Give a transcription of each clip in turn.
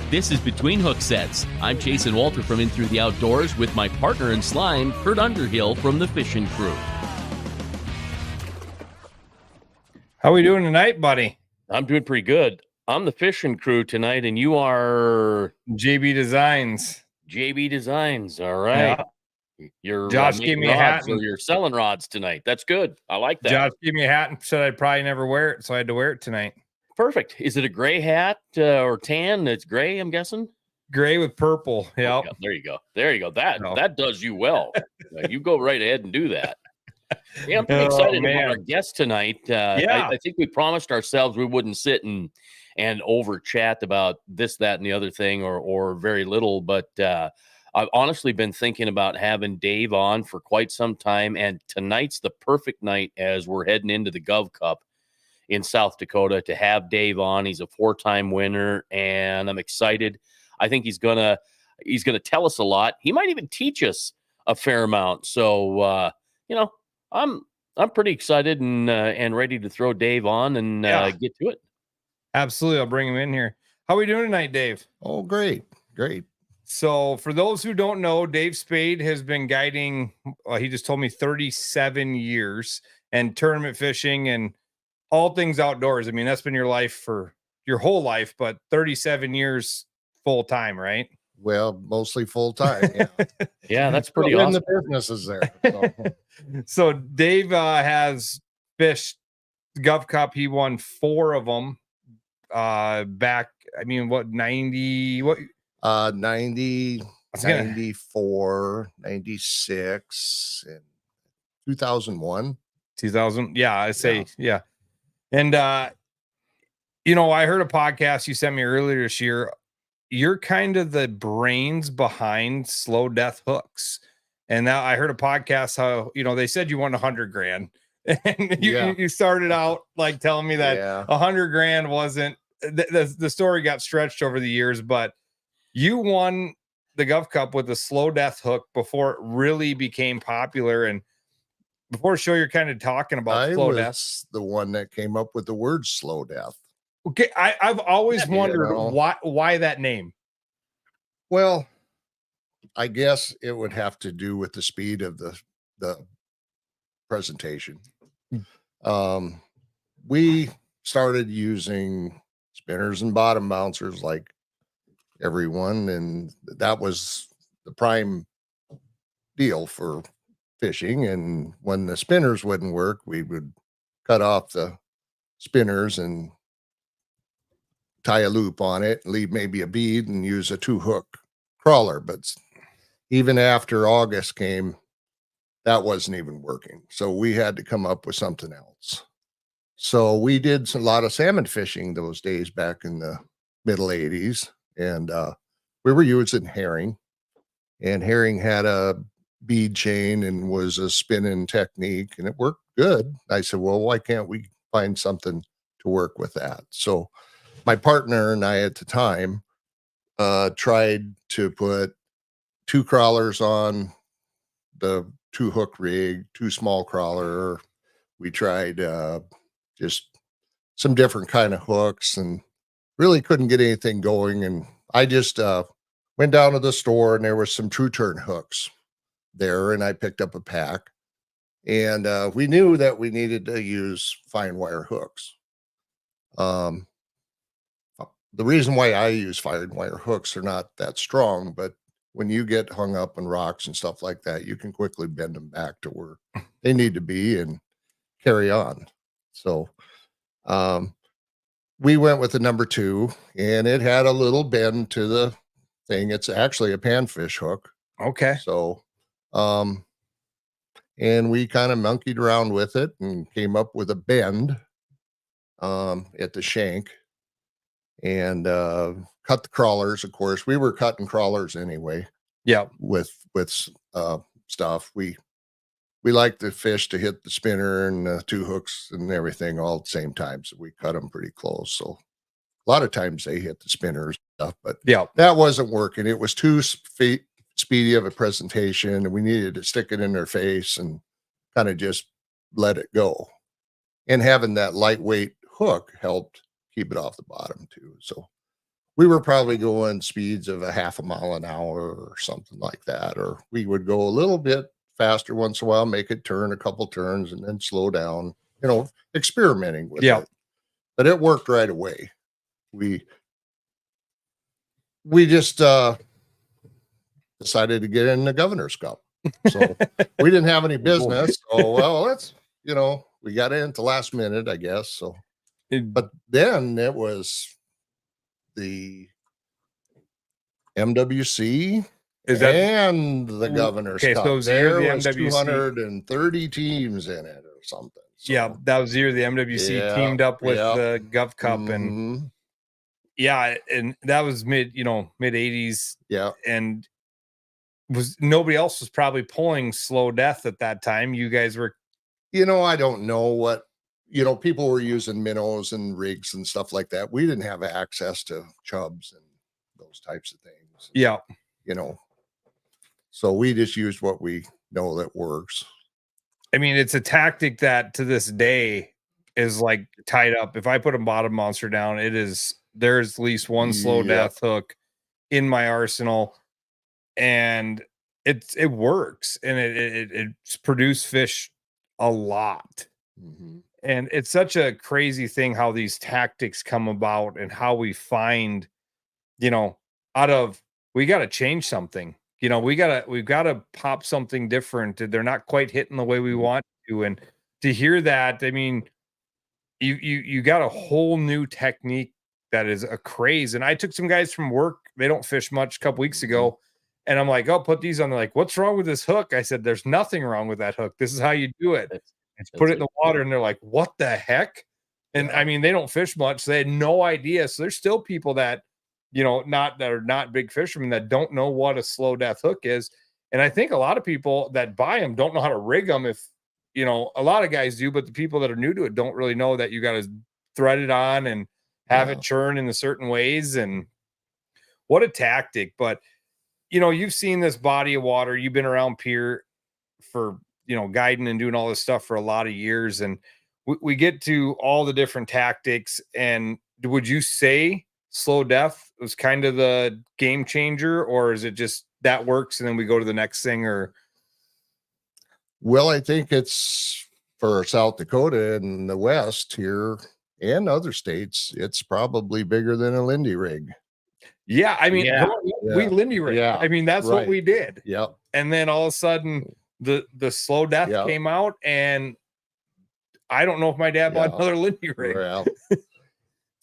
This is Between Hooksets. I'm Chasen Walter from In Through the Outdoors with my partner in slime, Kurt Underhill from the Fishing Crew. How we doing tonight, buddy? I'm doing pretty good. I'm the Fishing Crew tonight, and you are... JB Designs. JB Designs, all right. Yeah. You're Josh gave me a hat. And you're selling rods tonight. That's good. I like that. Josh gave me a hat and said I'd probably never wear it, so I had to wear it tonight. Perfect. Is it a gray hat or tan? It's gray, I'm guessing. Gray with purple. Yeah. Oh, there you go. There you go. That does you well. You go right ahead and do that. Yeah, I'm pretty excited about our guest tonight. I think we promised ourselves we wouldn't sit and over chat about this, that, and the other thing, or very little. But I've honestly been thinking about having Dave on for quite some time, and tonight's the perfect night as we're heading into the Gov Cup in South Dakota to have Dave on. He's a 4-time winner, and I'm excited. I think he's gonna tell us a lot. He might even teach us a fair amount. So I'm pretty excited and ready to throw Dave on and get to it. Absolutely. I'll bring him in here. How are we doing tonight, Dave? Oh, great. So for those who don't know, Dave Spaid has been guiding, he just told me 37 years and tournament fishing and all things outdoors. I mean, that's been your life for your whole life, but 37 years full time, right? Well, mostly full time. Yeah. Yeah, that's pretty awesome. The business is there. So Dave has fished Gov Cup. He won 4 of them back. I mean, 90, 94, 96, and 2001. 2000. Yeah, I say, yeah. And, I heard a podcast you sent me earlier this year. You're kind of the brains behind Slow Death Hooks. And now I heard a podcast how, they said you won $100,000 and you started out like telling me that $100,000 wasn't the story got stretched over the years, but you won the Gov Cup with the Slow Death hook before it really became popular. And before the show, you're kind of talking about Slow Death. The one that came up with the word Slow Death. Okay, I've always wondered why that name. Well, I guess it would have to do with the speed of the presentation. We started using spinners and bottom bouncers like everyone, and that was the prime deal for fishing. And when the spinners wouldn't work, we would cut off the spinners and tie a loop on it, leave maybe a bead, and use a 2-hook crawler. But even after August came, that wasn't even working. So we had to come up with something else. So we did a lot of salmon fishing those days back in the middle 80s. And we were using herring. And herring had a bead chain and was a spinning technique, and it worked good. I said, well, why can't we find something to work with that? So my partner and I at the time tried to put 2 crawlers on the 2-hook rig, 2 small crawler. We tried just some different kind of hooks and really couldn't get anything going. And I just went down to the store, and there was some True Turn hooks there, and I picked up a pack. And we knew that we needed to use fine wire hooks. The reason why I use fine wire hooks are not that strong, but when you get hung up in rocks and stuff like that, you can quickly bend them back to where they need to be and carry on. So we went with the number 2, and it had a little bend to the thing. It's actually a panfish hook. Okay. So, and we kind of monkeyed around with it and came up with a bend at the shank, and cut the crawlers. Of course, we were cutting crawlers anyway. Yeah. With stuff. We like the fish to hit the spinner and the 2 hooks and everything all at the same time. So we cut them pretty close. So a lot of times they hit the spinners stuff, but that wasn't working. It was too speedy of a presentation, and we needed to stick it in their face and kind of just let it go. And having that lightweight hook helped keep it off the bottom too. So we were probably going speeds of a half a mile an hour or something like that. Or we would go a little bit faster once in a while, make it turn a couple turns and then slow down, experimenting with it. But it worked right away. We just decided to get in the Governor's Cup. So we didn't have any business. So, well, let's, we got in at the last minute, I guess. So, but then it was the MWC and the Governor's Cup. So there was 230 teams in it or something. So, yeah, that was the year the MWC teamed up with the Gov Cup, and and that was mid 80s. Yeah, and nobody else was probably pulling slow death at that time. You guys were, I don't know what, people were using minnows and rigs and stuff like that. We didn't have access to chubs and those types of things. Yeah, so we just used what we know that works. I mean, it's a tactic that to this day is like tied up. If I put a bottom monster down, there's at least one slow death hook in my arsenal, and it works, and it's produced fish a lot. And it's such a crazy thing how these tactics come about and how we find, we got to change something. We've got to pop something different. They're not quite hitting the way we want to. And to hear that, I mean, you got a whole new technique that is a craze. And I took some guys from work, they don't fish much, a couple weeks ago, and I'm like, oh, put these on. They're like, what's wrong with this hook? I said, there's nothing wrong with that hook. This is how you do it. Put it in the water. And they're like, what the heck? And I mean, they don't fish much. So they had no idea. So there's still people that, that are not big fishermen that don't know what a slow death hook is. And I think a lot of people that buy them don't know how to rig them. If, a lot of guys do, but the people that are new to it don't really know that you got to thread it on and have it churn in the certain ways. And what a tactic. But, you've seen this body of water. You've been around Pierre for, guiding and doing all this stuff for a lot of years. And we get to all the different tactics. And would you say slow death was kind of the game changer, or is it just that works and then we go to the next thing? Or well, I think it's for South Dakota and the West here and other states, it's probably bigger than a Lindy rig. Yeah, I mean, we Lindy rig. Yeah, I mean, that's what we did. Yep. And then all of a sudden the slow death came out, and I don't know if my dad bought another Lindy rig. Well,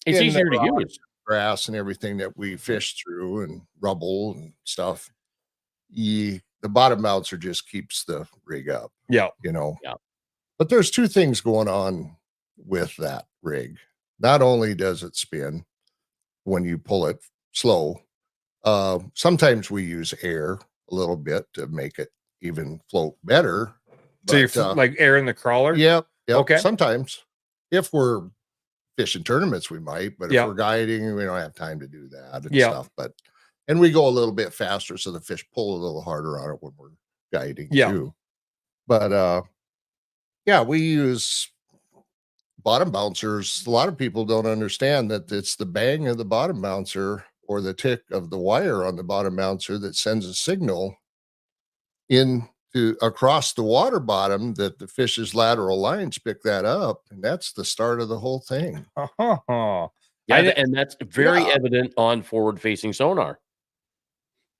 it's easier to use. Grass and everything that we fish through and rubble and stuff. The bottom bouncer just keeps the rig up. Yeah. But there's two things going on with that rig. Not only does it spin when you pull it slow, sometimes we use air a little bit to make it even float better. So you're like air in the crawler? Yep. Okay. Sometimes if we're fishing tournaments, we might, but if we're guiding, we don't have time to do that and stuff. And we go a little bit faster, so the fish pull a little harder on it when we're guiding too. But we use bottom bouncers. A lot of people don't understand that it's the bang of the bottom bouncer or the tick of the wire on the bottom bouncer that sends a signal across the water bottom that the fish's lateral lines pick that up, and that's the start of the whole thing. And that's very evident on forward-facing sonar.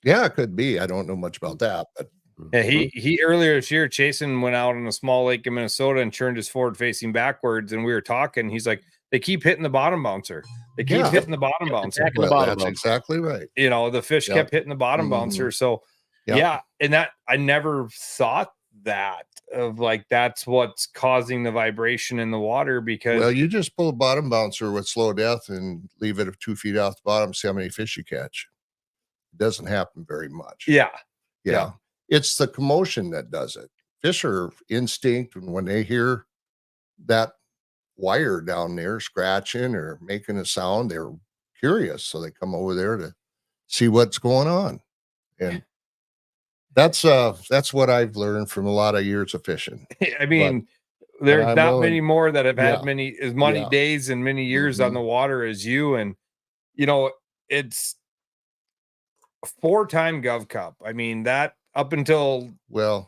Yeah, it could be. I don't know much about that, but he earlier this year, Chasen went out on a small lake in Minnesota and turned his forward-facing backwards, and we were talking. He's like, they keep hitting the bottom bouncer. They keep hitting the bottom bouncer. That's exactly right. The fish kept hitting the bottom bouncer. So and that I never thought that of like that's what's causing the vibration in the water, because you just pull a bottom bouncer with slow death and leave it 2 feet off the bottom, see how many fish you catch. It doesn't happen very much. Yeah. It's the commotion that does it. Fish are instinct, and when they hear that wire down there scratching or making a sound, they're curious, so they come over there to see what's going on. And that's what I've learned from a lot of years of fishing. I mean, there's not many more that have had as many days and many years on Mm-hmm. the water as you. And, it's 4-time Gov Cup. I mean, that up until, I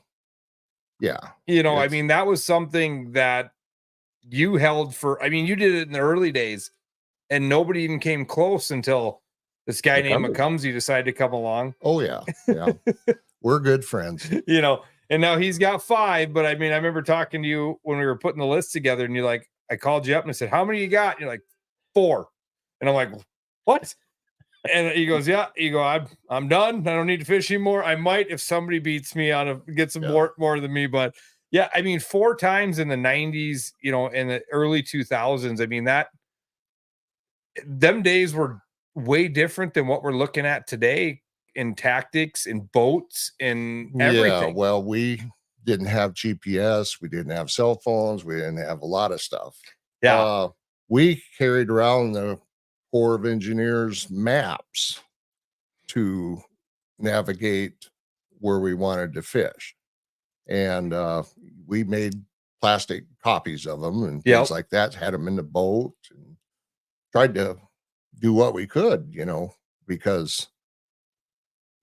mean, that was something that you held for, I mean, you did it in the early days and nobody even came close until this guy named McCumsey decided to come along. Oh yeah. Yeah. We're good friends, and now he's got 5, but I mean, I remember talking to you when we were putting the list together and you're like, I called you up and I said, how many you got? And you're like, 4. And I'm like, what? And he goes, yeah, I'm done. I don't need to fish anymore. I might, if somebody beats me get some more than me, but yeah, I mean, 4 times in the 90s, in the early 2000s. I mean, them days were way different than what we're looking at today in tactics, in boats, in everything. Yeah, well, we didn't have GPS, we didn't have cell phones, we didn't have a lot of stuff. Yeah. We carried around the Corps of Engineers maps to navigate where we wanted to fish. And we made plastic copies of them and things like that, had them in the boat and tried to do what we could, because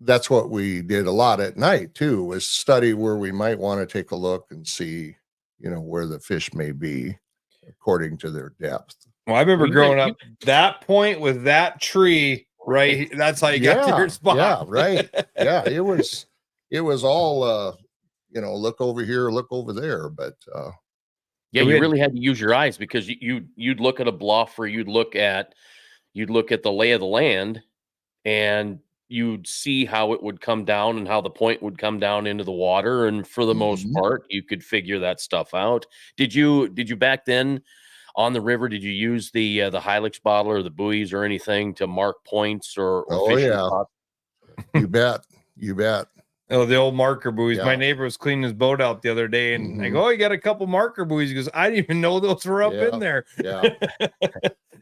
that's what we did a lot at night too, was study where we might want to take a look and see, where the fish may be according to their depth. Well, I remember growing up that point with that tree, right? That's how you got to your spot. Yeah, right. Yeah, it was all look over here, look over there, but you really had to use your eyes because you'd look at a bluff or you'd look at the lay of the land and you'd see how it would come down and how the point would come down into the water. And for the most part, you could figure that stuff out. Did you back then on the river, did you use the Hilux bottle or the buoys or anything to mark points or fishing spots? You bet. Oh, the old marker buoys. Yeah. My neighbor was cleaning his boat out the other day and I go, oh, you got a couple marker buoys. He goes, I didn't even know those were up in there. Yeah.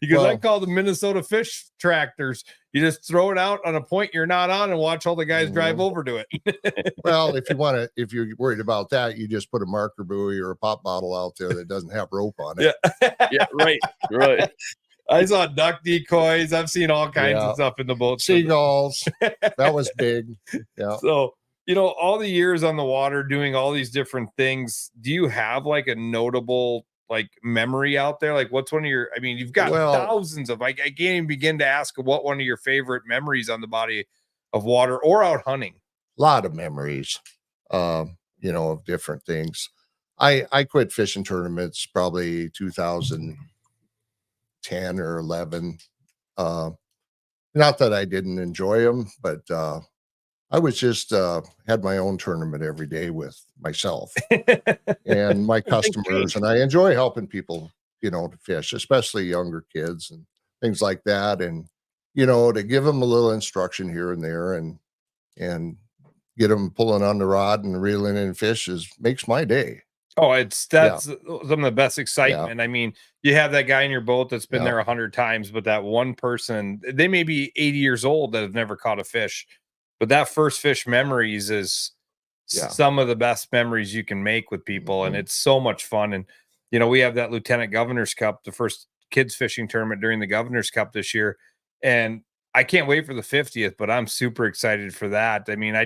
He goes, I call them Minnesota fish tractors. You just throw it out on a point you're not on and watch all the guys drive over to it. Well, if you're worried about that, you just put a marker buoy or a pop bottle out there that doesn't have rope on it. Yeah, right. I saw duck decoys. I've seen all kinds of stuff in the boat. Seagulls. That was big. Yeah. So, all the years on the water doing all these different things, do you have like a notable memory out there? Like what's one of your, I mean, you've got thousands of, I can't even begin to ask what one of your favorite memories on the body of water or out hunting. A lot of memories, of different things. I quit fishing tournaments probably 2010 or 11. Not that I didn't enjoy them, but I was just had my own tournament every day with myself and my customers, and I enjoy helping people, to fish, especially younger kids and things like that. And, to give them a little instruction here and there and get them pulling on the rod and reeling in fishes makes my day. Oh, that's some of the best excitement. Yeah. I mean, you have that guy in your boat that's been there 100 times, but that one person, they may be 80 years old that have never caught a fish. But that first fish memories is some of the best memories you can make with people. And it's so much fun. And, we have that Lieutenant Governor's Cup, the first kids fishing tournament during the Governor's Cup this year. And I can't wait for the 50th, but I'm super excited for that. I mean,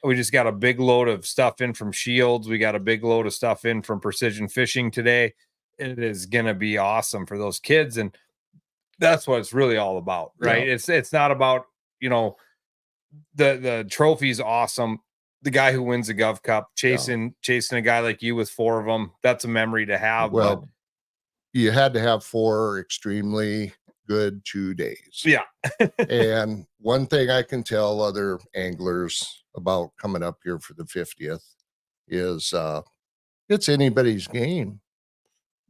we just got a big load of stuff in from Shields. We got a big load of stuff in from Precision Fishing today. It is going to be awesome for those kids. And that's what it's really all about, right? Yeah. It's not about, the trophy's awesome. The guy who wins the Gov Cup, chasing a guy like you with 4 of them, that's a memory to have. Well, but you had to have 4 extremely good 2 days. Yeah. And one thing I can tell other anglers about coming up here for the 50th is it's anybody's game.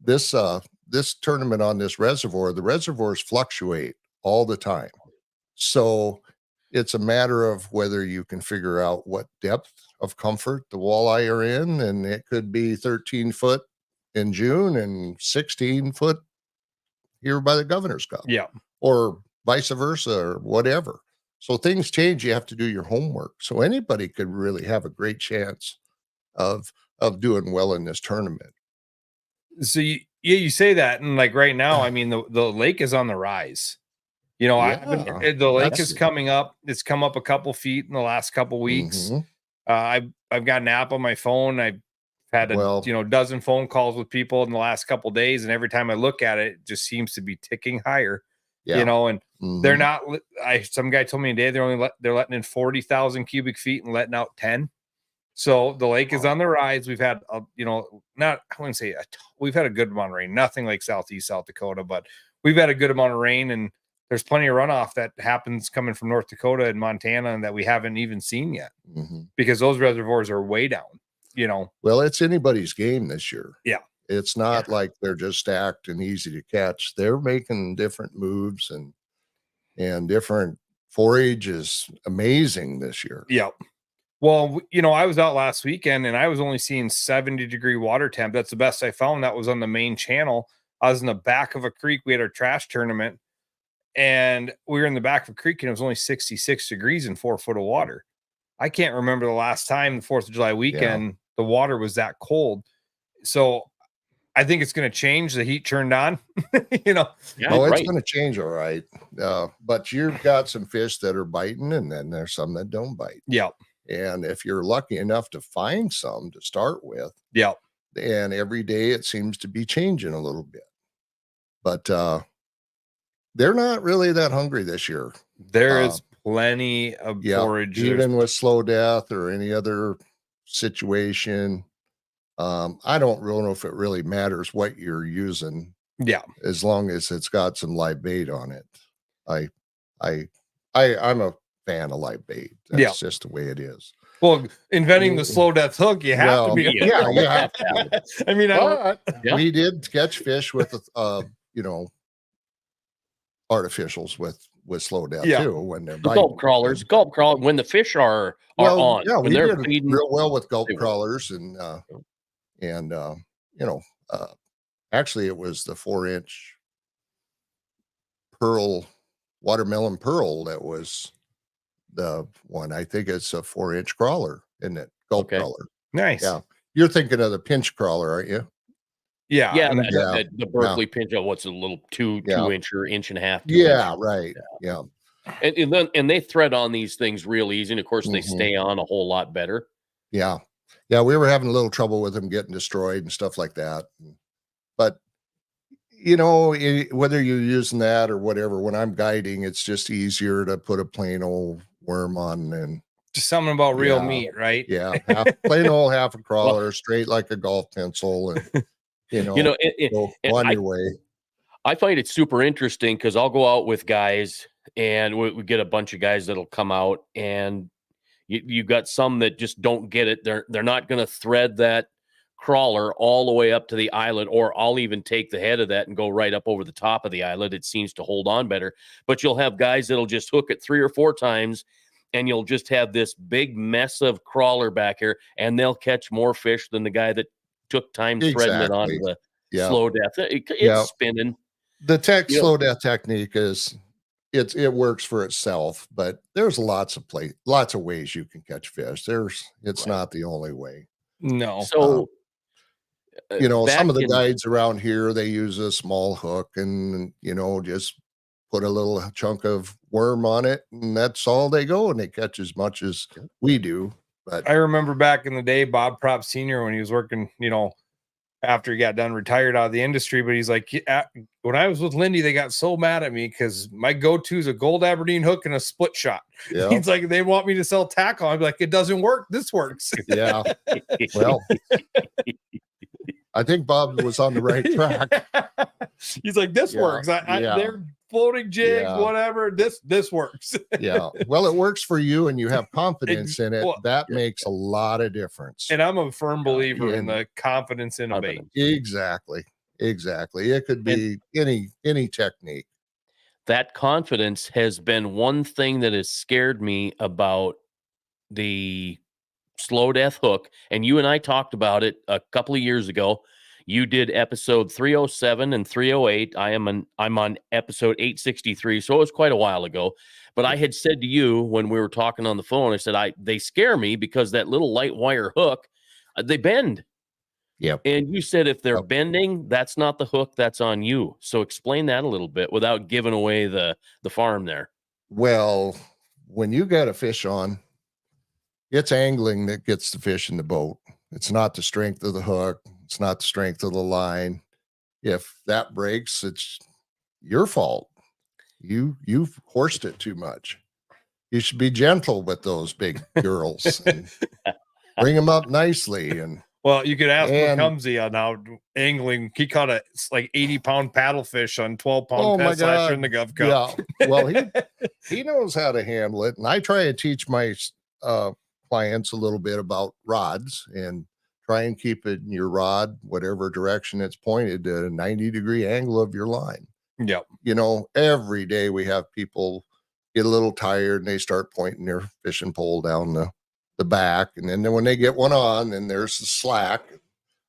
This tournament on this reservoir, the reservoirs fluctuate all the time. So it's a matter of whether you can figure out what depth of comfort the walleye are in. And it could be 13 foot in June and 16 foot here by the Governor's Cup. Yeah. Or vice versa or whatever. So things change. You have to do your homework. So anybody could really have a great chance of doing well in this tournament. So you say that, and like right now, I mean, the lake is on the rise. You know, the lake is coming up. It's come up a couple feet in the last couple weeks. I've got an app on my phone. I've had a dozen phone calls with people in the last couple days, and every time I look at it, it just seems to be ticking higher. You know, and they're not. Some guy told me today they're letting in 40,000 cubic feet and letting out 10. So the lake is on the rise. We've had, we've had a good amount of rain. Nothing like Southeast South Dakota, but we've had a good amount of rain, and there's plenty of runoff that happens coming from North Dakota and Montana and that we haven't even seen yet because those reservoirs are way down. You know, well, it's anybody's game this year. Yeah, it's not like they're just stacked and easy to catch. They're making different moves and different forage is amazing this year. Yeah. Well, you know, I was out last weekend and I was only seeing 70-degree water temp. That's the best I found. That was on the main channel. I was in the back of a creek. We had our trash tournament and we were in the back of a creek and it was only 66 degrees and 4 foot of water. I can't remember the last time the 4th of July weekend, the water was that cold. So I think it's going to change. The heat turned on, you know. Yeah, it's going to change. All right. But you've got some fish that are biting and then there's some that don't bite. Yeah. And if you're lucky enough to find some to start with, and every day it seems to be changing a little bit. But they're not really that hungry this year. There is plenty of forage. Even with slow death or any other situation. I don't really know if it really matters what you're using. Yeah. As long as it's got some live bait on it. I'm a fan of live bait. That's just the way it is. Well, inventing the slow death hook, you have to be. Yeah, you have to. I mean, we did catch fish with, artificials with slow death too. When they're gulp crawlers, when the fish are on. Yeah, when they're feeding real well with gulp crawlers and actually it was the 4-inch watermelon pearl that was the one. I think it's a 4-inch crawler, isn't it? Gulp crawler. Nice. Yeah. You're thinking of the pinch crawler, aren't you? Yeah. The Berkeley pinch. What's a little 2-inch or inch and a half? Right. Yeah. And they thread on these things real easy. And of course they stay on a whole lot better. Yeah. Yeah. We were having a little trouble with them getting destroyed and stuff like that. But whether you're using that or whatever, when I'm guiding, it's just easier to put a plain old worm on and just something about real meat, right? Yeah. Plain old half a crawler, straight like a golf pencil, and go on your way. I find it super interesting because I'll go out with guys and we get a bunch of guys that'll come out and you got some that just don't get it. They're not going to thread that crawler all the way up to the eyelet, or I'll even take the head of that and go right up over the top of the eyelet. It seems to hold on better, but you'll have guys that'll just hook it 3 or 4 times and you'll just have this big mess of crawler back here and they'll catch more fish than the guy that took time threading it onto the slow death. It's spinning. The slow death technique it works for itself, but there's lots of ways you can catch fish. It's not the only way. No. So some of the guides around here, they use a small hook and just put a little chunk of worm on it and that's all they go, and they catch as much as we do. But I remember back in the day, Bob Prop Sr., when he was working, after he got done retired out of the industry, but he's like, when I was with Lindy, they got so mad at me because my go-to is a gold Aberdeen hook and a split shot. Yeah. He's like, they want me to sell tackle. I'm like, it doesn't work. This works. Yeah. Well, I think Bob was on the right track. He's like, this works. They're floating jigs, whatever. This works. Yeah. Well, it works for you and you have confidence in it. That makes a lot of difference. And I'm a firm believer in the confidence in a bait. Exactly. It could be any technique. That confidence has been one thing that has scared me about the slow death hook. And you and I talked about it a couple of years ago. You did episode 307 and 308. I'm on episode 863, so it was quite a while ago. But I had said to you when we were talking on the phone, I said they scare me because that little light wire hook, they bend. Yep. And you said if they're bending, that's not the hook, that's on you. So explain that a little bit without giving away the farm there. Well, when you got a fish on, it's angling that gets the fish in the boat. It's not the strength of the hook. It's not the strength of the line. If that breaks, it's your fault. You've horsed it too much. You should be gentle with those big girls and bring them up nicely. And well, you could ask McCumsey on how angling. He caught a like 80-pound paddlefish on 12-pound pest slasher in the Gov Cup. Yeah, well, he knows how to handle it, and I try to teach my clients a little bit about rods and try and keep it in your rod, whatever direction it's pointed, to a 90-degree angle of your line. Yep. You know, every day we have people get a little tired and they start pointing their fishing pole down the back. And then when they get one on, then there's the slack.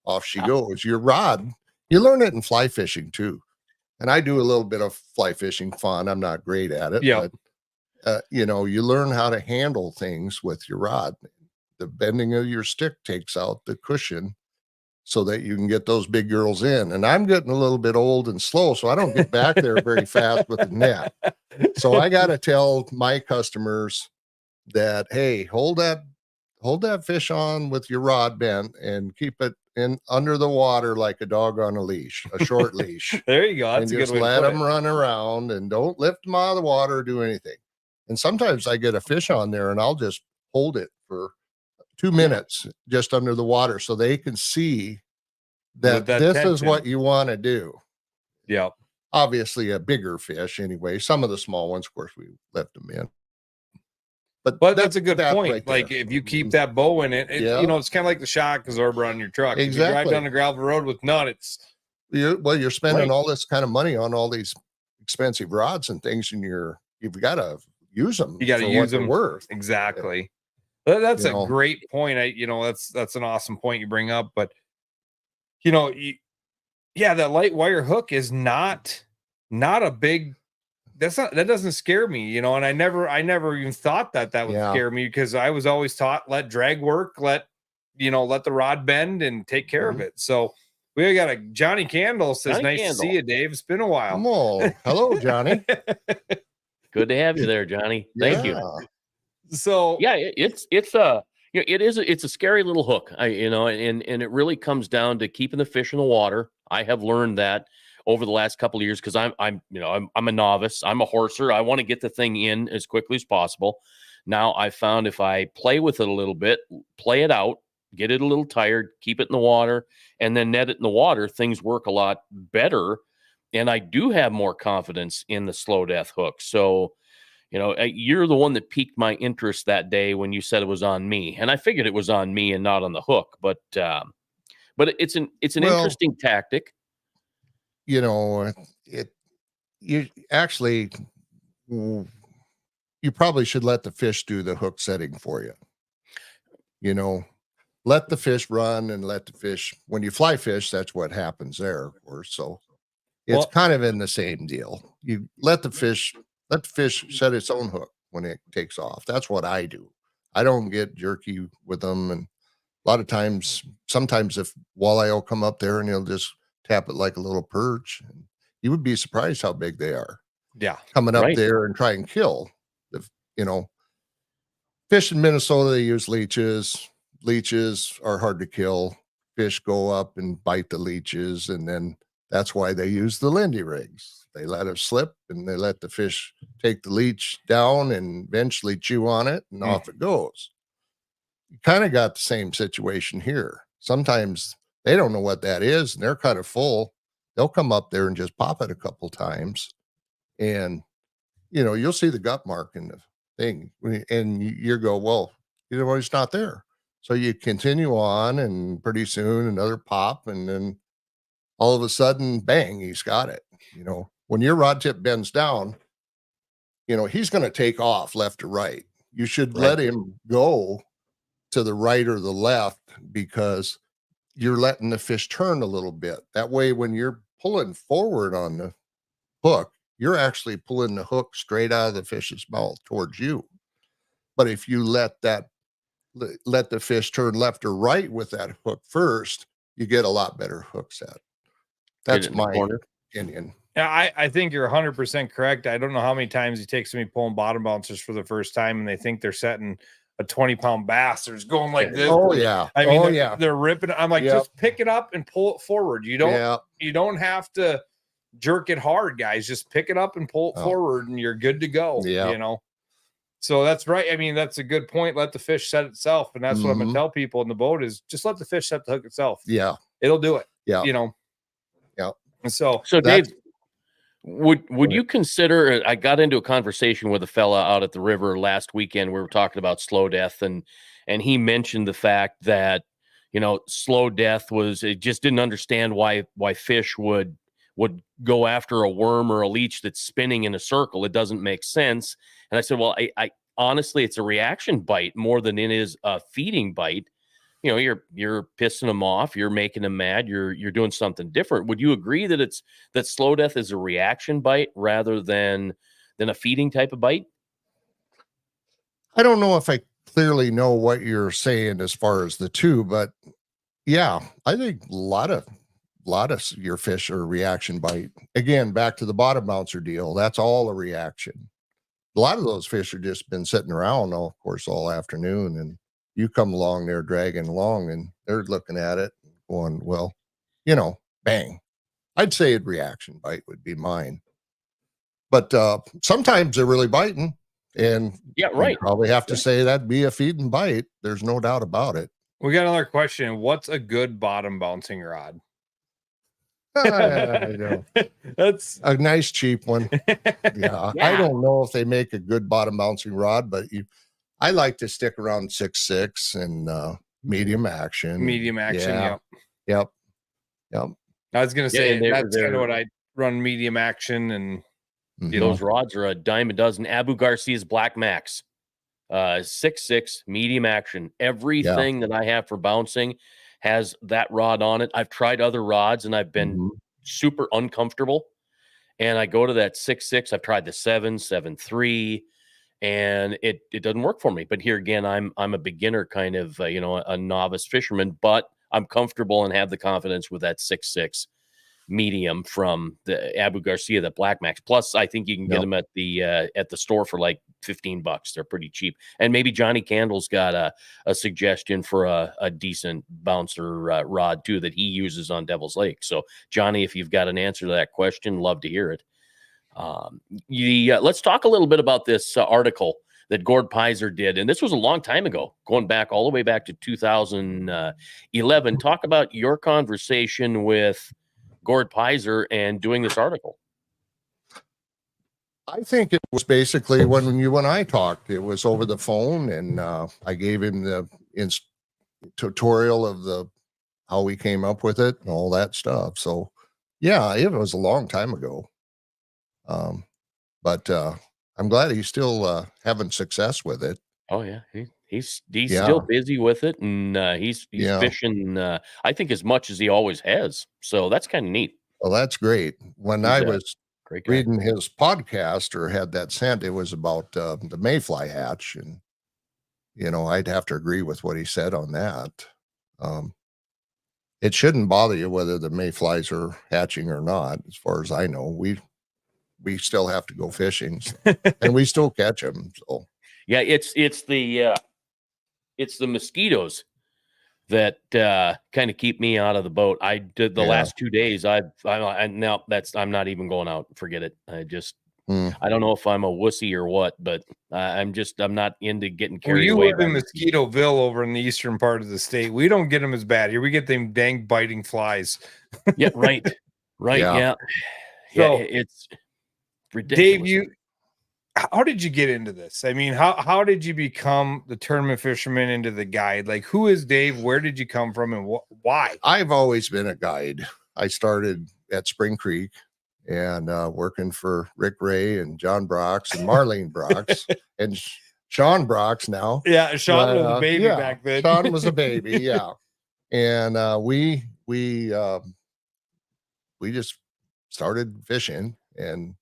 Off she goes. Your rod, you learn it in fly fishing too. And I do a little bit of fly fishing fun. I'm not great at it. Yeah. But, you know, you learn how to handle things with your rod. The bending of your stick takes out the cushion so that you can get those big girls in. And I'm getting a little bit old and slow, so I don't get back there very fast with the net. So I got to tell my customers that, hey, hold that fish on with your rod bent and keep it in under the water like a dog on a leash, a short leash. There you go. That's and a just good way let to them run around and don't lift them out of the water or do anything. And sometimes I get a fish on there and I'll just hold it for 2 minutes just under the water so they can see that this tension is what you want to do. Yeah. Obviously a bigger fish anyway. Some of the small ones, of course, we left them in. But that's a good point. Right, like if you keep that bow in it, you know, it's kind of like the shock absorber on your truck. Exactly. If you drive down the gravel road with none, you're spending all this kind of money on all these expensive rods and things, and you've got to use them. You got to use them worth. Exactly. That's a great point. That's an awesome point you bring up. But you know, that light wire hook is not a big. That doesn't scare me, you know. And I never even thought that would scare me, because I was always taught, let drag work, let the rod bend and take care of it. So we got a Johnny Candle says, nice to see you, Dave. It's been a while. Oh, hello, Johnny. Good to have you there, Johnny. Thank you. So it's a scary little hook, and it really comes down to keeping the fish in the water. I have learned that over the last couple of years, because I'm a novice. I'm a horser. I want to get the thing in as quickly as possible. Now I found if I play with it a little bit, play it out, get it a little tired, keep it in the water, and then net it in the water, things work a lot better. And I do have more confidence in the slow death hook. So, you're the one that piqued my interest that day when you said it was on me, and I figured it was on me and not on the hook. But it's an interesting tactic. You probably should let the fish do the hook setting for you. Let the fish run and let the fish, when you fly fish, that's what happens there, of course. So it's kind of in the same deal. You let the fish set its own hook when it takes off. That's what I do. I don't get jerky with them. And a lot of times, sometimes if walleye will come up there and he'll just tap it like a little perch, and you would be surprised how big they are. Yeah. Coming up there and try and kill fish in Minnesota, they use leeches. Leeches are hard to kill. Fish go up and bite the leeches, and then that's why they use the Lindy rigs. They let it slip and they let the fish take the leech down and eventually chew on it, and off it goes. You kind of got the same situation here. Sometimes they don't know what that is, and they're kind of full. They'll come up there and just pop it a couple times, and you'll see the gut mark in the thing, and you go, well, it's not there. So you continue on, and pretty soon another pop, and then all of a sudden, bang, he's got it. When your rod tip bends down, he's going to take off left or right. You should let him go to the right or the left, because you're letting the fish turn a little bit. That way, when you're pulling forward on the hook, you're actually pulling the hook straight out of the fish's mouth towards you. But if you let the fish turn left or right with that hook first, you get a lot better hook set. That's my opinion. Yeah, I think you're 100% correct. I don't know how many times he takes me pulling bottom bouncers for the first time, and they think they're setting a 20-pound bass. They're just going like this. Oh yeah. I mean, they're ripping. I'm like, just pick it up and pull it forward. You don't have to jerk it hard, guys. Just pick it up and pull it forward, and you're good to go. Yeah. You know. So that's right. I mean, that's a good point. Let the fish set itself, and that's what I'm gonna tell people in the boat is just let the fish set the hook itself. Yeah, it'll do it. Yeah, you know. Yeah. And so Dave, would you consider? I got into a conversation with a fella out at the river last weekend. We were talking about slow death, and he mentioned the fact that slow death it just didn't understand why fish would go after a worm or a leech that's spinning in a circle. It doesn't make sense. And I said, well, I honestly, it's a reaction bite more than it is a feeding bite. You're pissing them off. You're making them mad. You're doing something different. Would you agree that slow death is a reaction bite rather than a feeding type of bite? I don't know if I clearly know what you're saying as far as the two, but yeah, I think a lot of your fish are a reaction bite. Again, back to the bottom bouncer deal. That's all a reaction. A lot of those fish are just been sitting around, of course, all afternoon, and you come along, they're dragging along, and they're looking at it, going, well, bang. I'd say a reaction bite would be mine. But sometimes they're really biting, and yeah, right. You probably have to say that'd be a feed and bite. There's no doubt about it. We got another question. What's a good bottom bouncing rod? I know. That's a nice cheap one. Yeah. I don't know if they make a good bottom bouncing rod, but I like to stick around 6.6 and medium action. Yep. I was gonna say that's kind of what I run, medium action, and those rods are a dime a dozen. Abu Garcia's Black Max, 6.6 medium action. Everything that I have for bouncing has that rod on it. I've tried other rods and I've been super uncomfortable. And I go to that 6.6. I've tried the 7.3, and it doesn't work for me. But here again, I'm a beginner kind of a novice fisherman, but I'm comfortable and have the confidence with that 6.6 medium from the Abu Garcia, the Black Max. Plus, I think you can get them at the store for like $15. They're pretty cheap. And maybe Johnny Candle's got a suggestion for a decent bouncer rod too that he uses on Devil's Lake. So, Johnny, if you've got an answer to that question, love to hear it. Let's talk a little bit about this article that Gord Pizer did. And this was a long time ago, going back all the way back to 2011. Talk about your conversation with Gord Pizer and doing this article. I think it was basically when you and I talked, it was over the phone, and I gave him the tutorial of how we came up with it and all that stuff. So yeah, it was a long time ago. But I'm glad he's still having success with it. Oh yeah. He's still busy with it, and he's fishing, I think, as much as he always has. So that's kind of neat. Well, that's great. When I was reading his podcast or had that sent, it was about the mayfly hatch, and I'd have to agree with what he said on that. It shouldn't bother you whether the mayflies are hatching or not. As far as I know, we still have to go fishing, and we still catch them. So yeah, it's the mosquitoes that kind of keep me out of the boat. I did the last 2 days. I'm not even going out. Forget it. I don't know if I'm a wussy or what, but I'm not into getting carried away. You live in Mosquitoville over in the eastern part of the state. We don't get them as bad here. We get them dang biting flies. Yeah, right. Yeah. So, it's ridiculous. Dave, how did you get into this? I mean, how did you become the tournament fisherman into the guide? Like, who is Dave? Where did you come from, and why? I've always been a guide. I started at Spring Creek and working for Rick Ray and John Brox and Marlene Brox and Sean Brox now. Yeah, Sean was a baby back then. Sean was a baby, yeah. And we just started fishing, and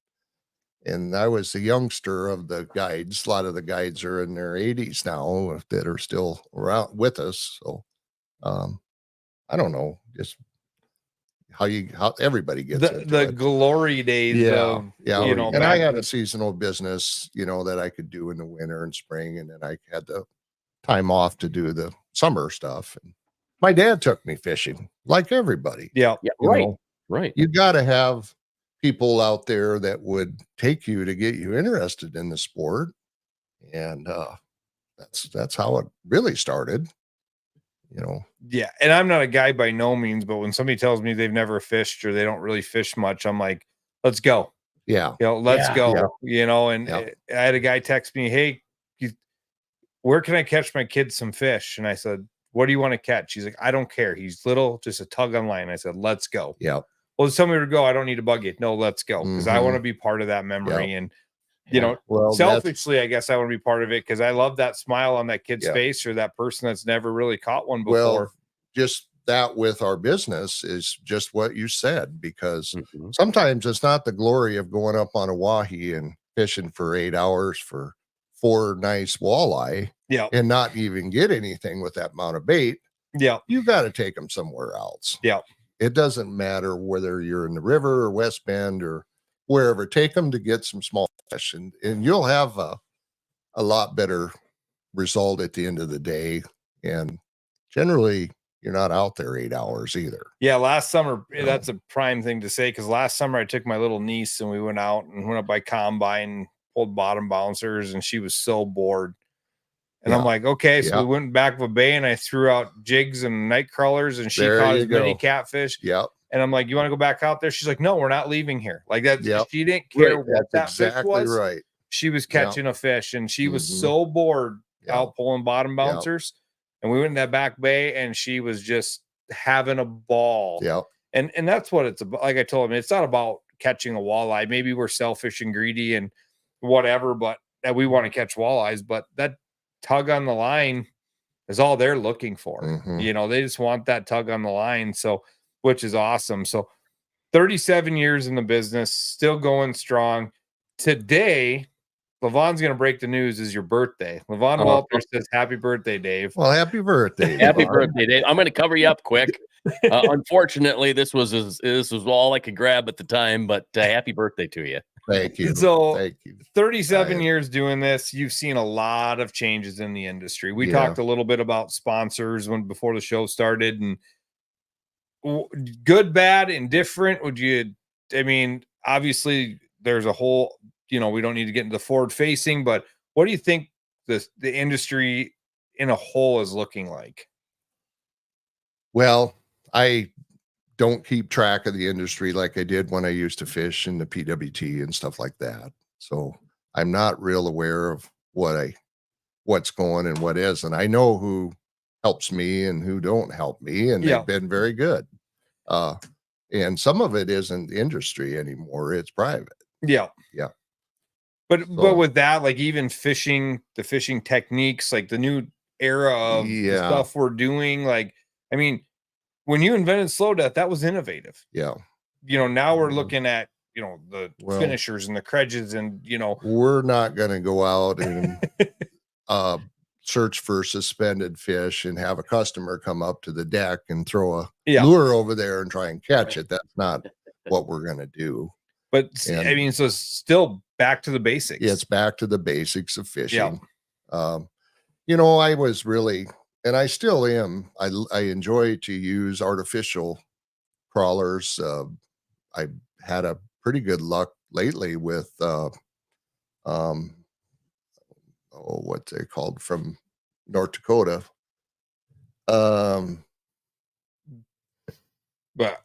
I was the youngster of the guides. A lot of the guides are in their 80s now that are still around with us. So I don't know. just how everybody gets the glory days. Yeah. And I had a seasonal business, that I could do in the winter and spring. And then I had the time off to do the summer stuff. And my dad took me fishing like everybody. Yeah. Right. You got to have people out there that would take you to get you interested in the sport. And that's how it really started. Yeah. And I'm not a guy by no means, but when somebody tells me they've never fished or they don't really fish much, I'm like, let's go. Yeah. Let's go. And I had a guy text me, hey, where can I catch my kids some fish? And I said, what do you want to catch? He's like, I don't care. He's little, just a tug on line. I said, let's go. Yeah. Well, tell me to go. I don't need to bug you. No, let's go. Because I want to be part of that memory. And selfishly, I guess I want to be part of it because I love that smile on that kid's face or that person that's never really caught one before. Well, just that with our business is just what you said, because sometimes it's not the glory of going up on a wahi and fishing for 8 hours for 4 nice walleye and not even get anything with that amount of bait. Yeah. You got to take them somewhere else. Yeah. It doesn't matter whether you're in the river or West Bend or wherever. Take them to get some small fish, and you'll have a lot better result at the end of the day. And generally, you're not out there 8 hours either. Yeah, last summer, that's a prime thing to say, because last summer I took my little niece and we went out and went up by Combine and pulled bottom bouncers, and she was so bored. And I'm like, okay, so we went back of a bay and I threw out jigs and night crawlers, and she caught as many catfish. Yeah. And I'm like, you want to go back out there? She's like, no, we're not leaving here. Like that. She didn't care what that fish was. Right. She was catching a fish, and she was so bored out pulling bottom bouncers. And we went in that back bay, and she was just having a ball. Yeah. And that's what it's about. Like I told him, it's not about catching a walleye. Maybe we're selfish and greedy and whatever, but that we want to catch walleyes, but that tug on the line is all they're looking for. They just want that tug on the line. So, which is awesome. So 37 years in the business, still going strong. Today, Levon's going to break the news, is your birthday. Levon Walter says, happy birthday, Dave. Well, happy birthday. Happy birthday, Dave. I'm going to cover you up quick. Unfortunately, this was all I could grab at the time, but happy birthday to you. Thank you. So thank you. 37 years doing this, you've seen a lot of changes in the industry. We talked a little bit about sponsors before the show started, and good, bad, indifferent. Obviously there's a whole, we don't need to get into the forward facing, but what do you think the industry in a whole is looking like? Well, I don't keep track of the industry like I did when I used to fish in the PWT and stuff like that. So I'm not real aware of what's going and what isn't. I know who helps me and who don't help me, and they've been very good. And some of it isn't industry anymore. It's private. Yeah. Yeah. But with that, like even fishing, the fishing techniques, like the new era of the stuff we're doing, when you invented slow death, that was innovative. Yeah. Now we're looking at, the finishers and the credges and, we're not going to go out and search for suspended fish and have a customer come up to the deck and throw a lure over there and try and catch it. That's not what we're going to do. But so it's still back to the basics. Yeah, it's back to the basics of fishing. Yeah. I was really, and I still am, I enjoy to use artificial crawlers. I had a pretty good luck lately with, what's it called, from North Dakota. But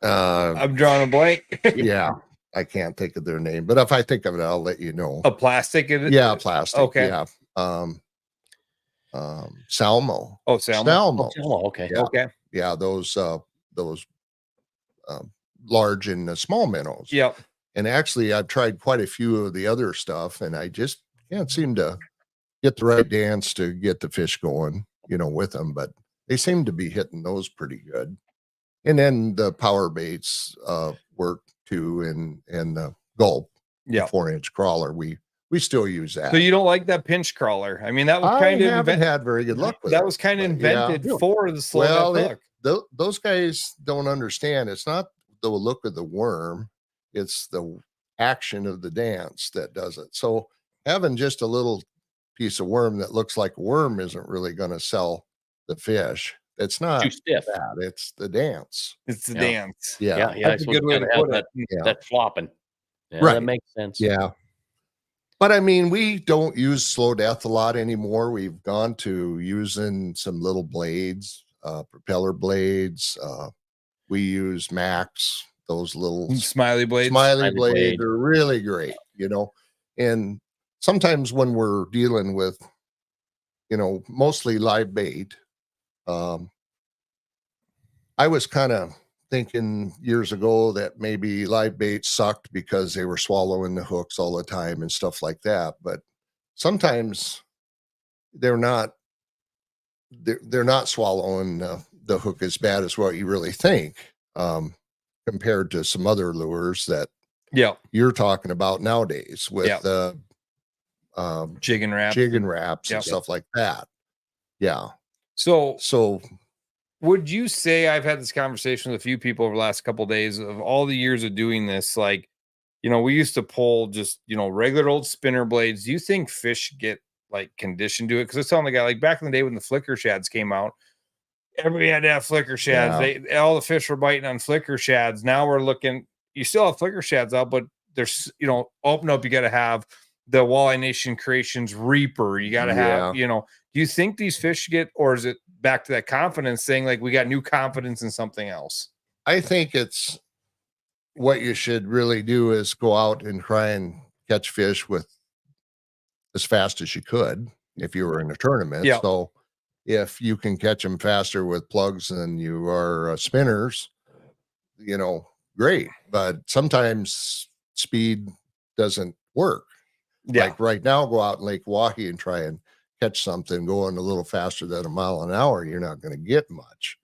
I'm drawing a blank. Yeah. I can't think of their name, but if I think of it, I'll let you know. A plastic? Yeah, plastic. Okay. Yeah. Salmo. Oh, Salmo. Okay. Yeah. Okay. Yeah, those large and small minnows. Yep. And actually, I've tried quite a few of the other stuff, and I just can't seem to get the right dance to get the fish going, with them. But they seem to be hitting those pretty good. And then the power baits work too, and the gulp, 4-inch crawler. We still use that. So you don't like that pinch crawler? That was kind of haven't had very good luck with that. Was kind of invented for the slow death hook. those guys don't understand. It's not the look of the worm, it's the action of the dance that does it. So having just a little piece of worm that looks like a worm isn't really going to sell the fish. It's not too stiff. that. It's the dance. It's the dance. Yeah. That's a good way to put it. That flopping. Yeah, right. That makes sense. Yeah. But I mean, we don't use slow death a lot anymore. We've gone to using some little blades, propeller blades. We use Max, those little smiley blades. Smiley blades are really great, and sometimes when we're dealing with, mostly live bait, I was kind of thinking years ago that maybe live bait sucked because they were swallowing the hooks all the time and stuff like that. But sometimes they're not swallowing the hook as bad as what you really think, compared to some other lures that you're talking about nowadays with jig and wraps and stuff like that. Yeah. So would you say, I've had this conversation with a few people over the last couple of days, of all the years of doing this, like, we used to pull just, regular old spinner blades. Do you think fish get like conditioned to it? Because I was telling the guy, like back in the day when the flicker shads came out, everybody had to have flicker shads. All the fish were biting on flicker shads. Now we're looking, you still have flicker shads out, but there's, open up, you got to have the Walleye Nation Creations Reaper. You got to have, do you think these fish get, or is it back to that confidence thing? Like we got new confidence in something else. I think it's what you should really do is go out and try and catch fish with as fast as you could if you were in a tournament. Yeah. So if you can catch them faster with plugs than you are spinners, great. But sometimes speed doesn't work. Yeah. Like right now, go out in Lake Waukee and try and catch something going a little faster than a mile an hour. You're not going to get much.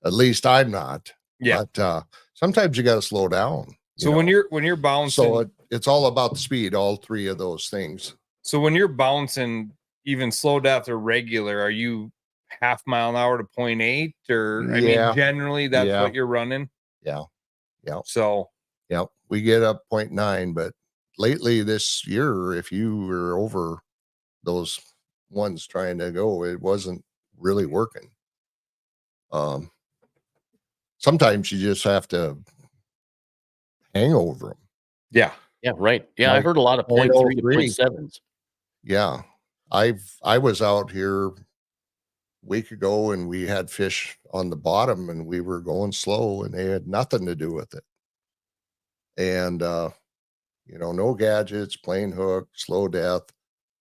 At least I'm not. Yeah. But sometimes you got to slow down. So when you're bouncing, so it's all about the speed, all three of those things. So when you're bouncing, even slow death or regular, are you half mile an hour to 0.8? Or I mean, generally that's what you're running. Yeah. Yeah. So we get up 0.9, but lately this year, if you were over those ones trying to go, it wasn't really working. Sometimes you just have to hang over them. Yeah. Yeah. Right. Yeah. I've heard a lot of 0.3 to 0.7s. Yeah. I was out here a week ago and we had fish on the bottom and we were going slow and they had nothing to do with it. And, no gadgets, plain hook, slow death.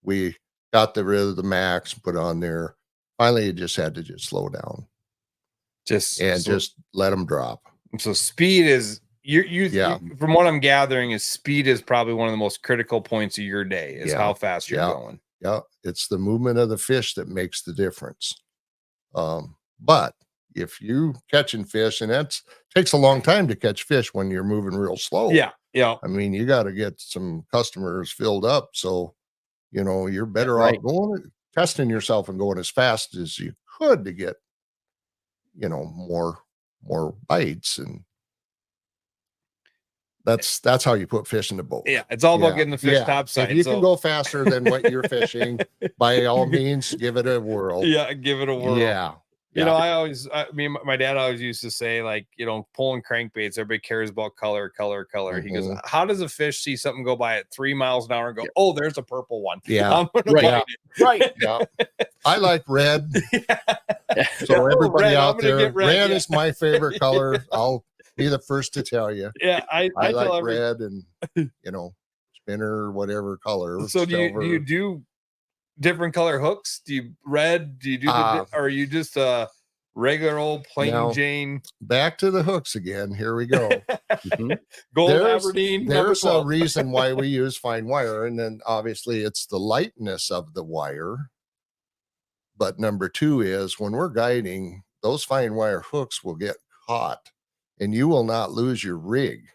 We got rid of the Max, put on there. Finally, you just had to slow down. Just let them drop. So speed is from what I'm gathering, is speed is probably one of the most critical points of your day is how fast you're going. Yeah. It's the movement of the fish that makes the difference. But if you catching fish, and that takes a long time to catch fish when you're moving real slow. Yeah. Yeah. I mean, you got to get some customers filled up. So, you're better off testing yourself and going as fast as you could to get, more bites. And that's how you put fish in the boat. Yeah. It's all about getting the fish topside. If you can go faster than what you're fishing, by all means, give it a whirl. Yeah. Give it a whirl. Yeah. My dad always used to say, like, pulling crankbaits, everybody cares about color. Mm-hmm. He goes, how does a fish see something go by at 3 miles an hour and go, oh, there's a purple one. Yeah. Right. Yeah. I like red. So everybody out there, red is my favorite color. I'll be the first to tell you. Yeah. I like red and, spinner, whatever color. So do you do different color hooks? Do you red? Do you do or are you just a regular old plain Jane? Back to the hooks again. Here we go. Gold Aberdeen. There's a reason why we use fine wire, and then obviously it's the lightness of the wire. But number two is when we're guiding, those fine wire hooks will get caught, and you will not lose your rig.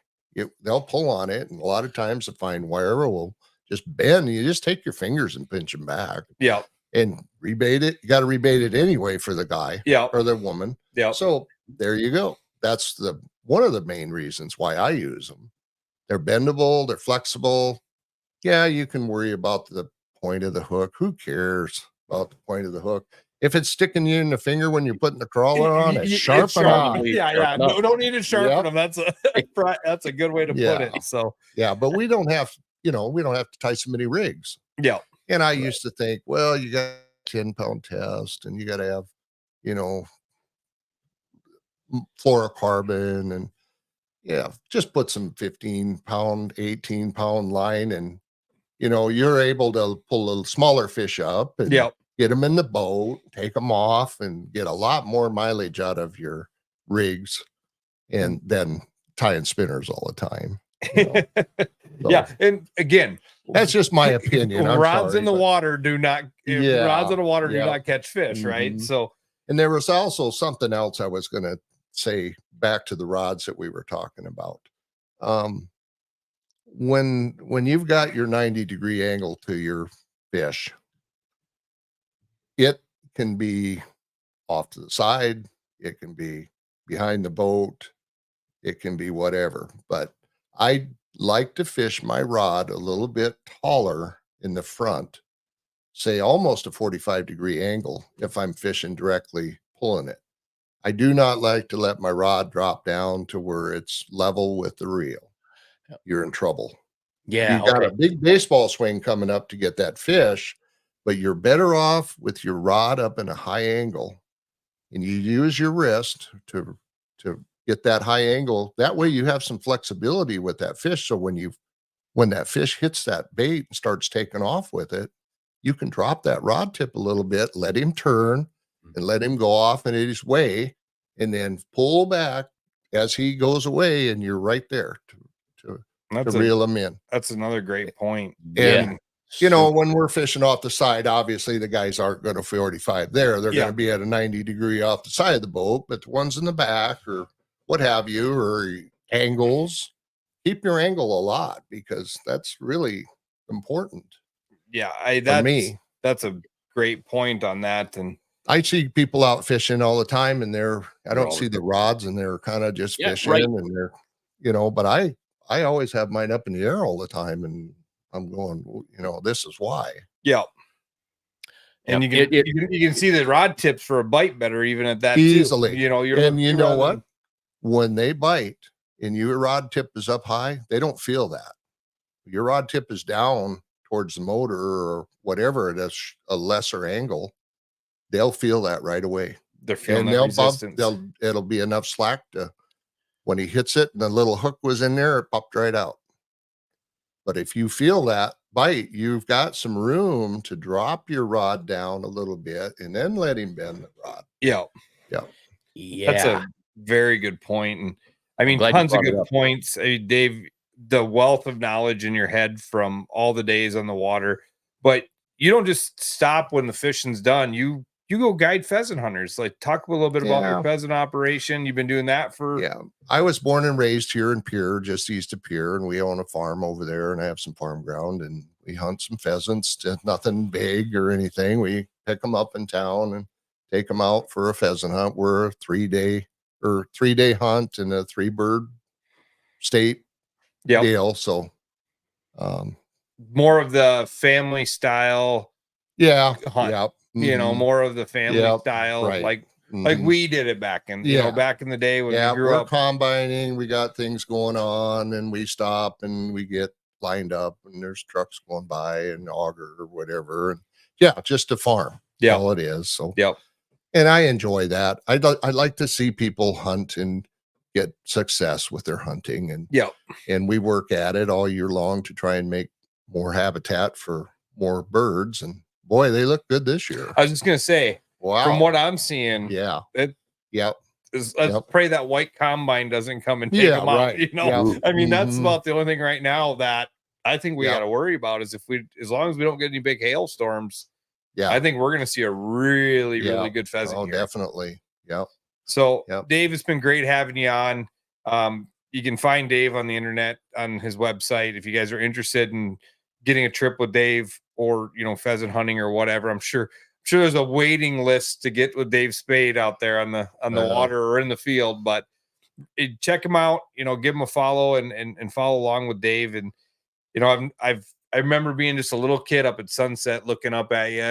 They'll pull on it, and a lot of times the fine wire will just bend. You just take your fingers and pinch them back. Yeah. And rebait it. You got to rebait it anyway for the guy or the woman. Yeah. So there you go. That's one of the main reasons why I use them. They're bendable, they're flexible. Yeah, you can worry about the point of the hook. Who cares about the point of the hook? If it's sticking you in the finger when you're putting the crawler on, it's sharp enough. Yeah. No, don't need to sharpen them. That's a good way to put it. So yeah, but we don't have, we don't have to tie so many rigs. Yeah. And I used to think, well, you got 10-pound test and you got to have, fluorocarbon and just put some 15-pound, 18-pound line and, you're able to pull a little smaller fish up and get them in the boat, take them off and get a lot more mileage out of your rigs and then tying spinners all the time. So, yeah. And again, that's just my opinion. Rods in the water do not catch fish, right? So, and there was also something else I was going to say back to the rods that we were talking about. When you've got your 90-degree angle to your fish, it can be off to the side, it can be behind the boat, it can be whatever, but I like to fish my rod a little bit taller in the front, say almost a 45-degree angle if I'm fishing directly pulling it. I do not like to let my rod drop down to where it's level with the reel. You're in trouble. Yeah. You got a big baseball swing coming up to get that fish, but you're better off with your rod up in a high angle and you use your wrist to get that high angle. That way you have some flexibility with that fish. So when that fish hits that bait and starts taking off with it, you can drop that rod tip a little bit, let him turn and let him go off in his way and then pull back as he goes away. And you're right there to reel him in. That's another great point. And, when we're fishing off the side, obviously the guys aren't going to 45 there. They're going to be at a 90-degree off the side of the boat, but the ones in the back or what have you, or angles, keep your angle a lot because that's really important. Yeah. That's a great point on that. And I see people out fishing all the time and I don't see the rods and they're kind of just fishing and they're, but I always have mine up in the air all the time and I'm going, this is why. Yeah. And you can see the rod tips for a bite better even at that easily. Too. What? When they bite and your rod tip is up high, they don't feel that. Your rod tip is down towards the motor or whatever it is, a lesser angle. They'll feel that right away. They're feeling that resistance. It'll be enough slack to when he hits it and the little hook was in there, it popped right out. But if you feel that bite, you've got some room to drop your rod down a little bit and then let him bend the rod. Yeah. That's a very good point. And I mean, tons of good points. Dave, the wealth of knowledge in your head from all the days on the water, but you don't just stop when the fishing's done. You go guide pheasant hunters. Like, talk a little bit about your pheasant operation. You've been doing that for. Yeah. I was born and raised here in Pierre, just east of Pierre, and we own a farm over there and I have some farm ground and we hunt some pheasants, nothing big or anything. We pick them up in town and take them out for a pheasant hunt. We're a 3-day hunt and a 3-bird state deal. So, more of the family style. Hunt. More of the family style, right. like we did it back in back in the day when we grew up. Combining, we got things going on and we stop and we get lined up and there's trucks going by and auger or whatever. And just a farm. Yeah, all it is. So and I enjoy that. I like to see people hunt and get success with their hunting and we work at it all year long to try and make more habitat for more birds and boy, they look good this year. I was just going to say, from what I'm seeing, let's pray that white combine doesn't come and take them out. I mean, that's about the only thing right now that I think we got to worry about is as long as we don't get any big hailstorms, I think we're going to see a really, really good pheasant. Oh, definitely. Yeah. So Dave, it's been great having you on. You can find Dave on the internet on his website. If you guys are interested in getting a trip with Dave or, pheasant hunting or whatever, I'm sure sure there's a waiting list to get with Dave Spaid out there on the water or in the field, but check him out, give him a follow and follow along with Dave. And, I remember being just a little kid up at Sunset looking up at you,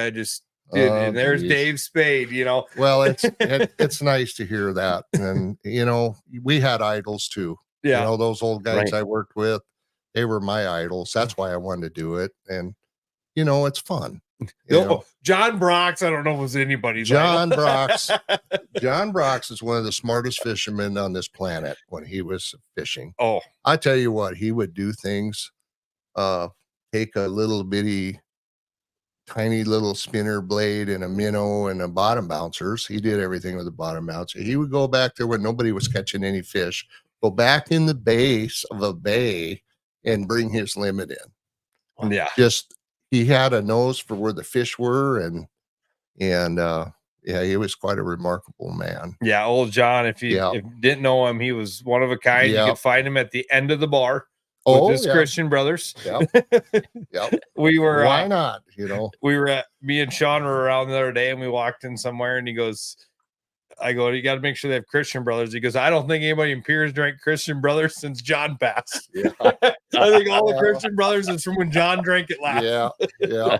and there's Dave Spaid, Well, it's nice to hear that. And, we had idols too. Yeah. Those old guys I worked with, they were my idols. That's why I wanted to do it. And, it's fun. John Brox, I don't know if it was anybody's John Brox. John Brox is one of the smartest fishermen on this planet when he was fishing. Oh, I tell you what, he would do things, take a little bitty, tiny little spinner blade and a minnow and a bottom bouncers. He did everything with the bottom bouncer. He would go back there when nobody was catching any fish, go back in the base of a bay and bring his limit in. Yeah. He had a nose for where the fish were, and he was quite a remarkable man. Yeah, old John. If you didn't know him, he was one of a kind. You could find him at the end of the bar with his Christian brothers. Yep. We were why not? We were me and Sean were around the other day, and we walked in somewhere, and he goes, I go, you got to make sure they have Christian brothers. He goes, I don't think anybody in Pierce drank Christian brothers since John passed. Yeah. I think all the Christian brothers is from when John drank it last. Yeah.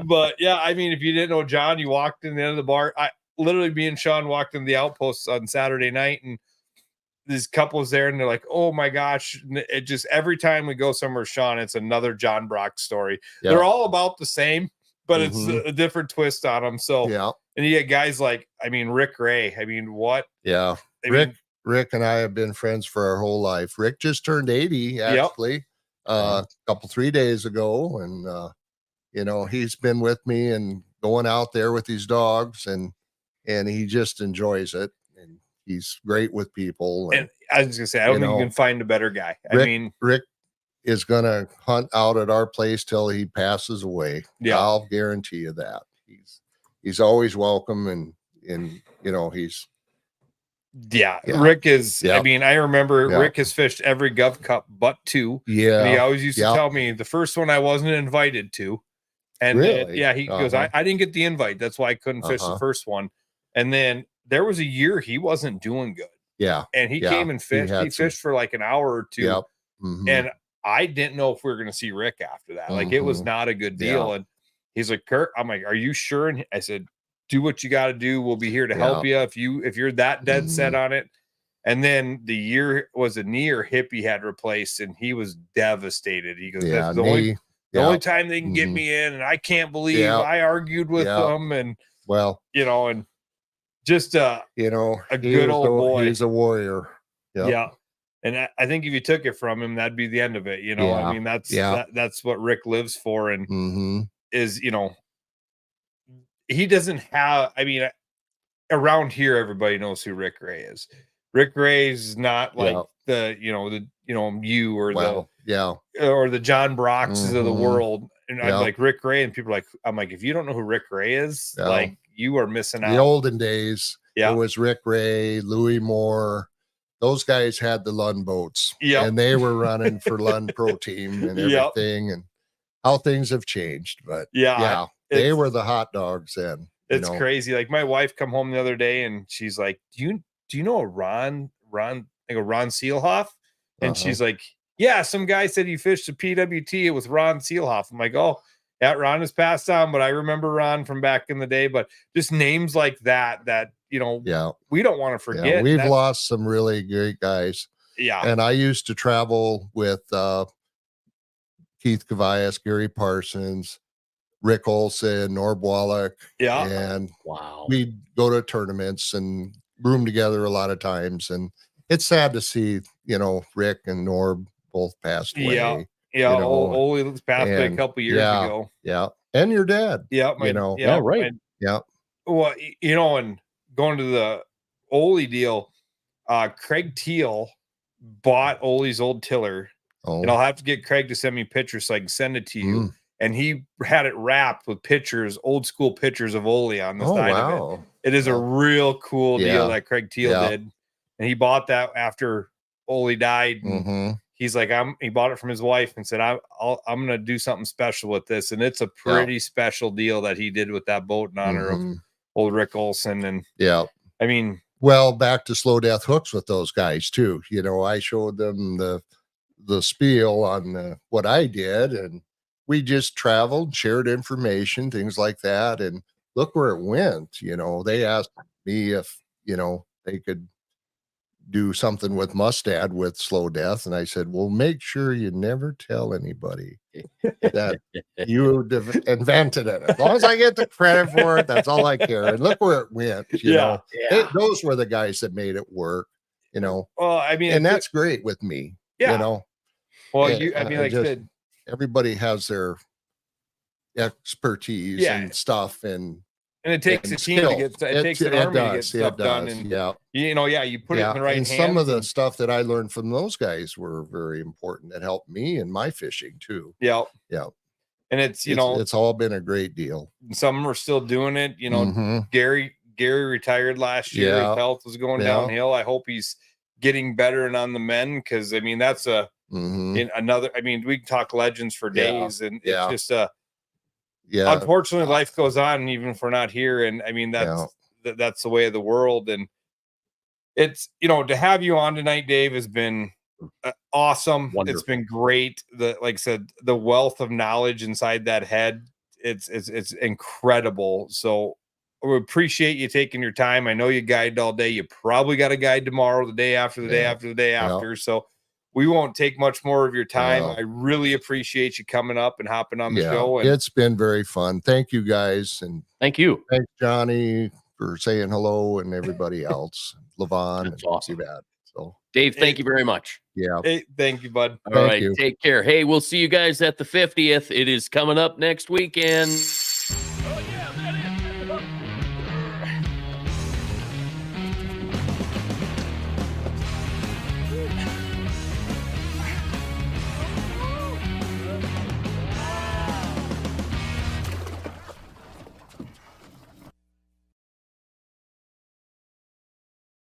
But yeah, I mean, if you didn't know John, you walked in the end of the bar. Me and Sean walked in the outposts on Saturday night, and this couple was there, and they're like, oh my gosh. It just, every time we go somewhere, Sean, it's another John Brock story. Yeah. They're all about the same, but it's a different twist on them. So, and you get guys like, Rick Ray. What? Yeah. Rick and I have been friends for our whole life. Rick just turned 80, actually, a couple, 3 days ago. And, he's been with me and going out there with these dogs, and he just enjoys it. And he's great with people. And I was going to say, I don't think you can find a better guy. Rick is going to hunt out at our place till he passes away. Yeah. I'll guarantee you that. He's always welcome, and he's Rick is I remember Rick has fished every Gov Cup but 2. Yeah. And he always used to tell me the first one I wasn't invited to. And really? He goes, I didn't get the invite. That's why I couldn't fish the first one. And then there was a year he wasn't doing good. Yeah. And he came and fished. He fished for like an hour or 2. Yep. Mm-hmm. And I didn't know if we were going to see Rick after that. Like, it was not a good deal. And he's like, Kurt, I'm like, are you sure? And I said, do what you got to do. We'll be here to help you if you're that dead set on it. And then the year was a knee or hip he had replaced, and he was devastated. He goes, that's the only time they can get me in, and I can't believe I argued with them. And and just a good old boy. He's a warrior. Yeah. And I think if you took it from him, that'd be the end of it. That's what Rick lives for. And is, he doesn't have, around here, everybody knows who Rick Ray is. Rick Ray is not like you or the John Broxes of the world. And I'm like, Rick Ray, and people are like, I'm like, if you don't know who Rick Ray is, like, you are missing out. The olden days, it was Rick Ray, Louis Moore. Those guys had the Lund boats, and they were running for Lund Pro Team and everything, and how things have changed. But they were the hot dogs then. It's crazy. Like, my wife come home the other day, and she's like, do you know a Ron? I go, Ron Seelhoff? And she's like, yeah, some guy said he fished a PWT with Ron Seelhoff. I'm like, oh, yeah, Ron has passed on, but I remember Ron from back in the day. But just names like that we don't want to forget. Yeah, we've lost some really great guys. Yeah. And I used to travel with Keith Cavias, Gary Parsons, Rick Olson, Norb Wallach. Yeah. And we'd go to tournaments and room together a lot of times. And it's sad to see, Rick and Norb both passed away. Yeah. Oli passed away a couple years ago. Yeah. And your dad. Yeah. Right. Well, and going to the Oli deal, Craig Teal bought Oli's old tiller. And I'll have to get Craig to send me pictures so I can send it to you. And he had it wrapped with pictures, old school pictures of Oli on the side of it. It is a real cool deal that Craig Teal did. And he bought that after Oli died. And he's like, he bought it from his wife and said, I'm going to do something special with this. And it's a pretty special deal that he did with that boat in honor of old Rick Olson. And I mean, well, back to slow death hooks with those guys too. You know, I showed them the spiel on what I did, and we just traveled, shared information, things like that. And look where it went. You know, they asked me if, you know, they could do something with Mustad with slow death. And I said, well, make sure you never tell anybody that you invented it. As long as I get the credit for it, that's all I care. And look where it went. You know, those were the guys that made it work, you know. Well, I mean, and that's great with me, you know. Well, I mean, like I said, everybody has their expertise and stuff, and it takes a team to get it takes an army to get stuff done. And you know, you put it in the right hands. Some of the stuff that I learned from those guys were very important. That helped me in my fishing too. Yeah. And it's know, it's all been a great deal. Some are still doing it. You know, Gary retired last year. His health was going downhill. I hope he's getting better and on the mend, because I mean that's another. I mean, we can talk legends for days, and it's just unfortunately life goes on even if we're not here. And I mean that's the way of the world. And it's, you know, to have you on tonight, Dave, has been awesome. Wonderful. It's been great. Like I said, the wealth of knowledge inside that head, it's incredible. So we appreciate you taking your time. I know you guided all day. You probably got a guide tomorrow, the day after, the day after, the day after. So we won't take much more of your time. I really appreciate you coming up and hopping on the show. And it's been very fun. Thank you guys. And thank you. Thanks, Johnny, for saying hello, and everybody else. Levon. That's awesome. Bad. So Dave, thank you very much. Hey, thank you, bud. All right. Take care. Hey, we'll see you guys at the 50th. It is coming up next weekend.